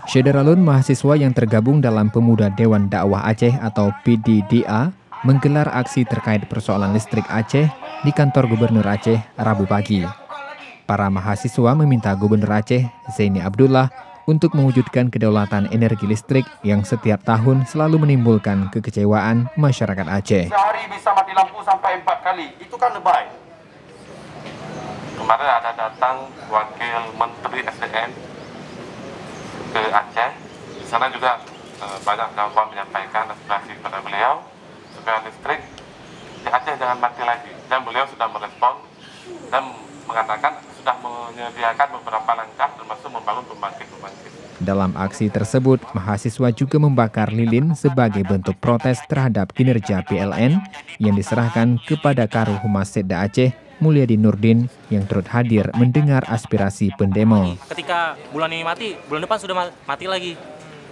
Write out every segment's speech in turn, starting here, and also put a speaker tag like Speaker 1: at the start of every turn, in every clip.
Speaker 1: Syederalun mahasiswa yang tergabung dalam Pemuda Dewan Dakwah Aceh atau PDDA menggelar aksi terkait persoalan listrik Aceh di kantor Gubernur Aceh Rabu pagi. Para mahasiswa meminta Gubernur Aceh, Zaini Abdullah, untuk mewujudkan kedaulatan energi listrik yang setiap tahun selalu menimbulkan kekecewaan masyarakat Aceh.
Speaker 2: Sehari bisa mati lampu sampai 4 kali, itu kan lebay. Kemarin ada datang wakil Menteri SDM ke Aceh. Di sana juga banyak kawan menyampaikan aspirasi kepada beliau supaya listrik di Aceh jangan mati lagi. Dan beliau sudah merespon dan mengatakan sudah menyediakan beberapa langkah termasuk membangun pembangkit-pembangkit.
Speaker 1: Dalam aksi tersebut, mahasiswa juga membakar lilin sebagai bentuk protes terhadap kinerja PLN yang diserahkan kepada Karo Humas Setda Aceh, Mulyadi Nurdin, yang turut hadir mendengar aspirasi pendemo.
Speaker 3: Ketika bulan ini mati, bulan depan sudah mati lagi.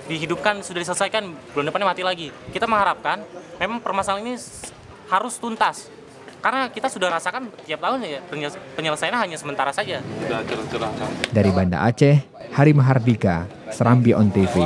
Speaker 3: Dihidupkan, sudah diselesaikan, bulan depannya mati lagi. Kita mengharapkan memang permasalahan ini harus tuntas. Karena kita sudah rasakan tiap tahun ya penyelesaiannya hanya sementara saja.
Speaker 1: Dari Banda Aceh, Hari Mahardika, Serambi On TV.